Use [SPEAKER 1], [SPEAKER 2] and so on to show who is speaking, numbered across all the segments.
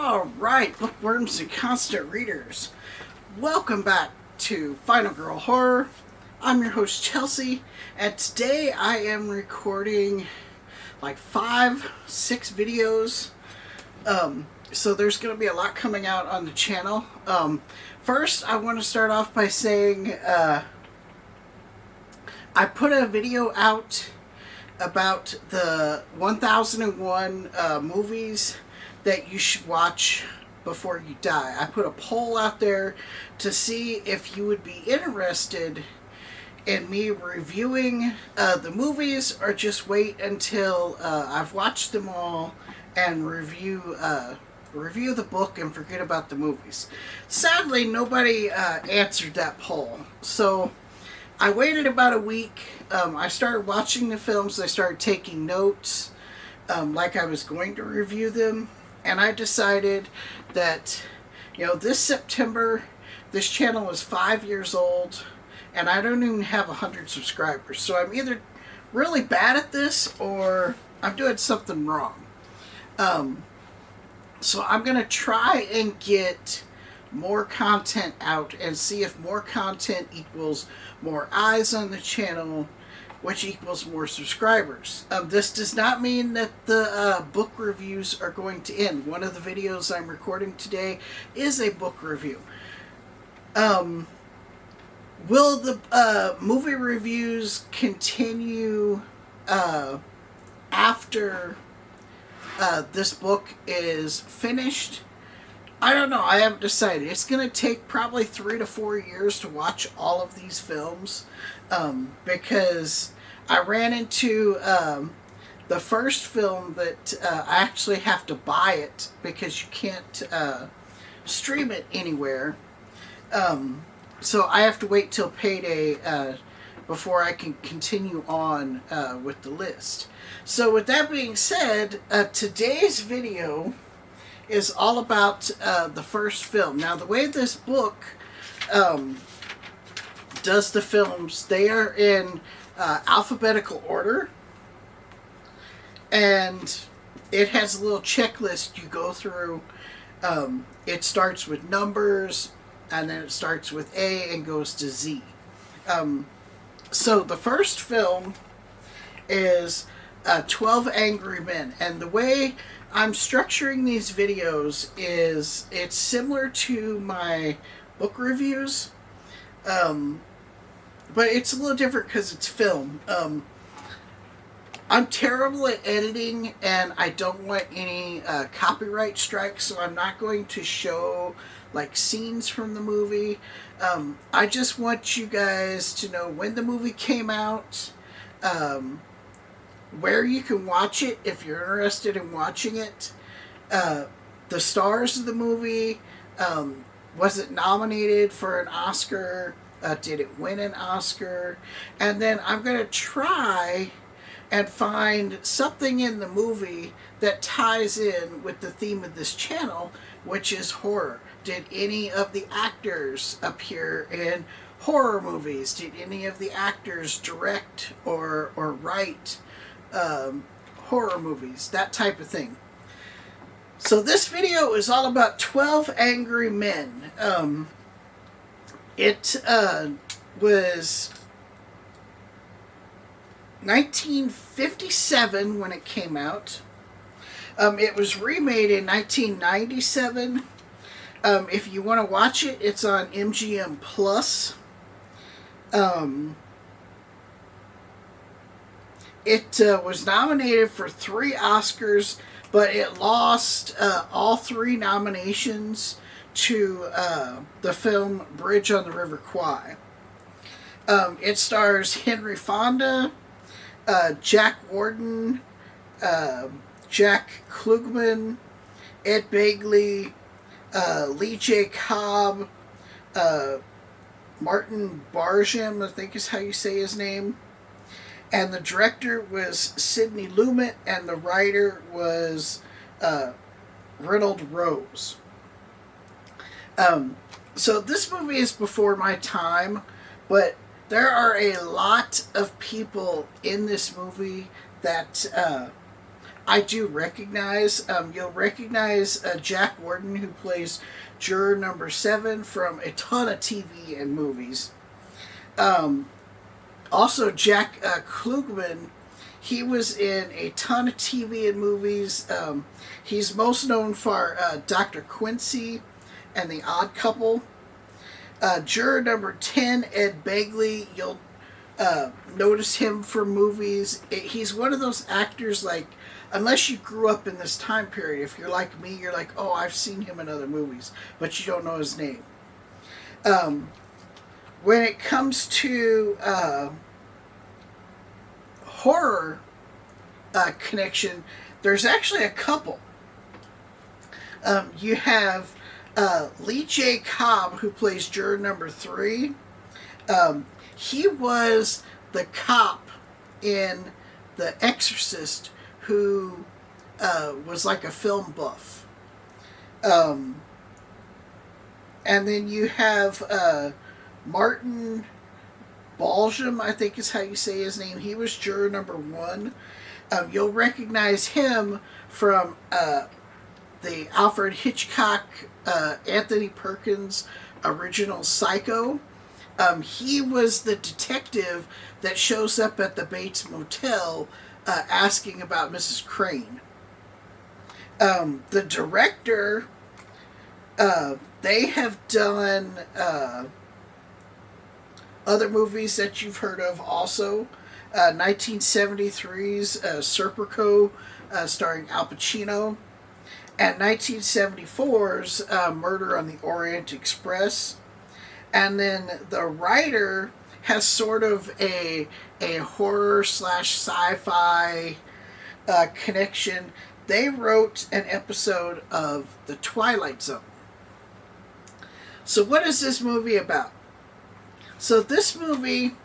[SPEAKER 1] All right, bookworms and constant readers. Welcome back to Final Girl Horror. I'm your host Chelsea, and today I am recording like 5-6 videos. So there's going to be a lot coming out on the channel. First, I want to start off by saying I put a video out about the 1001 movies that you should watch before you die. I put a poll out there to see if you would be interested in me reviewing the movies, or just wait until I've watched them all and review the book and forget about the movies. Sadly, nobody answered that poll, so I waited about a week. I started watching the films. I started taking notes like I was going to review them. And I decided that, this September, this channel is 5 years old, and I don't even have 100 subscribers. So I'm either really bad at this, or I'm doing something wrong. So I'm going to try and get more content out and see if more content equals more eyes on the channel, which equals more subscribers. This does not mean that the book reviews are going to end. One of the videos I'm recording today is a book review. Will the movie reviews continue after this book is finished? I don't know. I haven't decided. It's going to take probably 3 to 4 years to watch all of these films, because I ran into the first film that I actually have to buy it because you can't stream it anywhere. So I have to wait till payday before I can continue on with the list. So with that being said, today's video is all about the first film. Now, the way this book does the films, they are in alphabetical order, and it has a little checklist you go through. It starts with numbers, and then it starts with A and goes to Z. So the first film is 12 Angry Men, and the way I'm structuring these videos is it's similar to my book reviews, but it's a little different because it's film. I'm terrible at editing, and I don't want any copyright strikes, so I'm not going to show like scenes from the movie. I just want you guys to know when the movie came out, where you can watch it if you're interested in watching it, the stars of the movie, was it nominated for an Oscar, did it win an Oscar, and then I'm going to try and find something in the movie that ties in with the theme of this channel, which is horror. Did any of the actors appear in horror movies? Did any of the actors direct or write horror movies? That type of thing. So this video is all about 12 Angry Men. It was 1957 when it came out. It was remade in 1997. If you want to watch it, it's on MGM Plus. It was nominated for 3 Oscars, but it lost all 3 nominations to the film Bridge on the River Kwai. It stars Henry Fonda, Jack Warden, Jack Klugman, Ed Begley, Lee J. Cobb, Martin Barjam, I think is how you say his name. And the director was Sidney Lumet, and the writer was Reynold Rose. So this movie is before my time, but there are a lot of people in this movie that I do recognize. You'll recognize Jack Warden, who plays juror number 7 from a ton of TV and movies. Um, Also, Jack Klugman, he was in a ton of TV and movies. He's most known for Dr. Quincy and The Odd Couple. Juror number 10, Ed Begley, you'll notice him for movies. He's one of those actors, like, unless you grew up in this time period, if you're like me, you're like, oh, I've seen him in other movies, but you don't know his name. When it comes to horror connection, there's actually a couple. You have Lee J. Cobb, who plays juror number 3. He was the cop in The Exorcist who was like a film buff. And then you have Martin Balsam, I think is how you say his name. He was juror number 1. You'll recognize him from the Alfred Hitchcock, Anthony Perkins original Psycho. He was the detective that shows up at the Bates Motel asking about Mrs. Crane. The director, they have done other movies that you've heard of also. 1973's Serpico, starring Al Pacino, and 1974's Murder on the Orient Express. And then the writer has sort of a horror slash sci-fi connection. They wrote an episode of The Twilight Zone. So what is this movie about? So this movie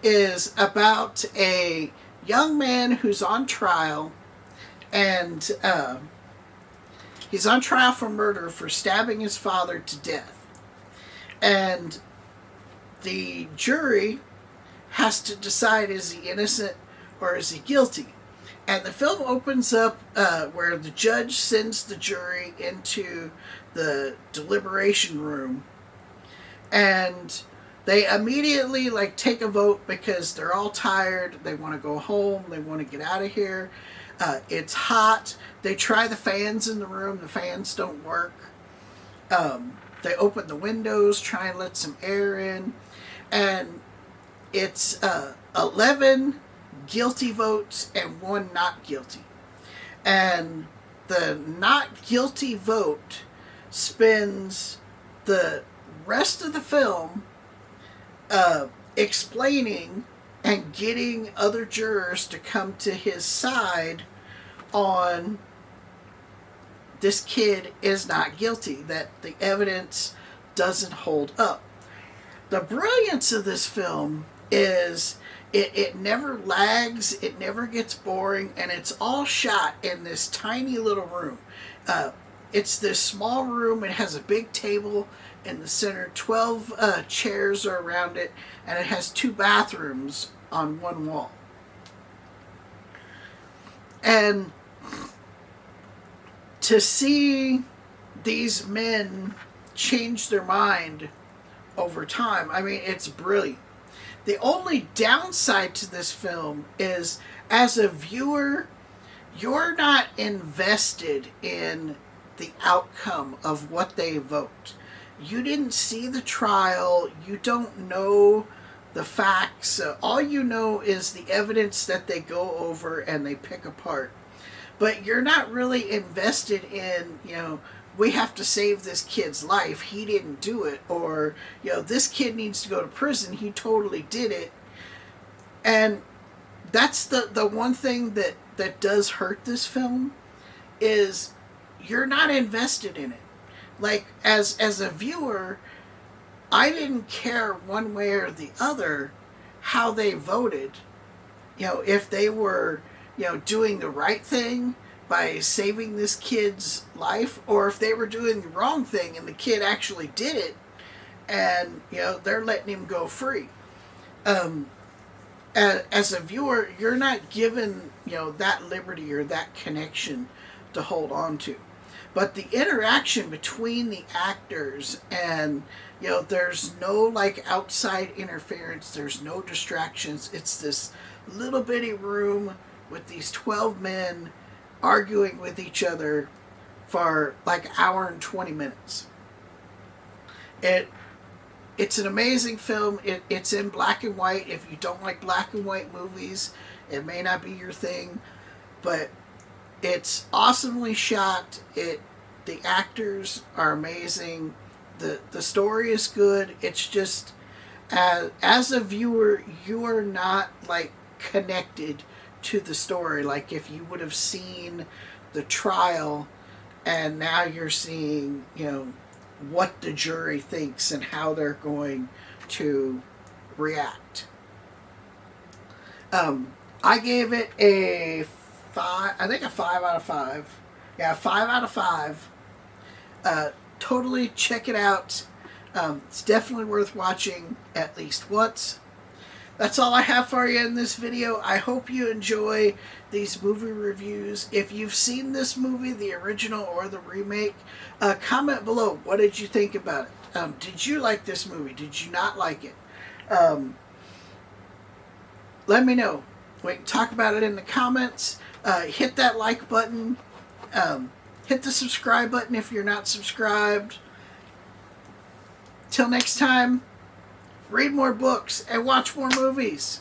[SPEAKER 1] is about a young man who's on trial, and he's on trial for murder for stabbing his father to death. And the jury has to decide, is he innocent or is he guilty? And the film opens up where the judge sends the jury into the deliberation room, and they immediately take a vote because they're all tired. They want to go home. They want to get out of here. It's hot. They try the fans in the room. The fans don't work. They open the windows, try and let some air in. And it's 11 guilty votes and 1 not guilty. And the not guilty vote spends the rest of the film explaining and getting other jurors to come to his side on this kid is not guilty, that the evidence doesn't hold up. The brilliance of this film is it never lags, it never gets boring, and it's all shot in this tiny little room. It's this small room. It has a big table in the center. 12 chairs are around it, and it has 2 bathrooms on one wall. And to see these men change their mind over time, I mean, it's brilliant. The only downside to this film is, as a viewer, you're not invested in the outcome of what they vote. You didn't see the trial. You don't know the facts. All you know is the evidence that they go over and they pick apart. But you're not really invested in, we have to save this kid's life. He didn't do it. Or, this kid needs to go to prison. He totally did it. And that's the one thing that does hurt this film, is you're not invested in it. Like, as a viewer, I didn't care one way or the other how they voted. If they were, doing the right thing by saving this kid's life, or if they were doing the wrong thing and the kid actually did it, and, they're letting him go free. as a viewer, you're not given, that liberty or that connection to hold on to. But the interaction between the actors, and there's no like outside interference, there's no distractions. It's this little bitty room with these 12 men arguing with each other for like an hour and 20 minutes. It's an amazing film. It's in black and white. If you don't like black and white movies, it may not be your thing, but it's awesomely shot. The actors are amazing. The story is good. It's just, as a viewer, you are not like connected to the story. Like if you would have seen the trial, and now you're seeing, what the jury thinks and how they're going to react. I gave it a 5. I think a 5 out of 5. Yeah, 5 out of 5. Totally check it out. It's definitely worth watching at least once. That's all I have for you in this video. I hope you enjoy these movie reviews. If you've seen this movie, the original or the remake, comment below. What did you think about it? Did you like this movie? Did you not like it? Let me know. We can talk about it in the comments. Hit that like button. Hit the subscribe button if you're not subscribed. Till next time, read more books and watch more movies.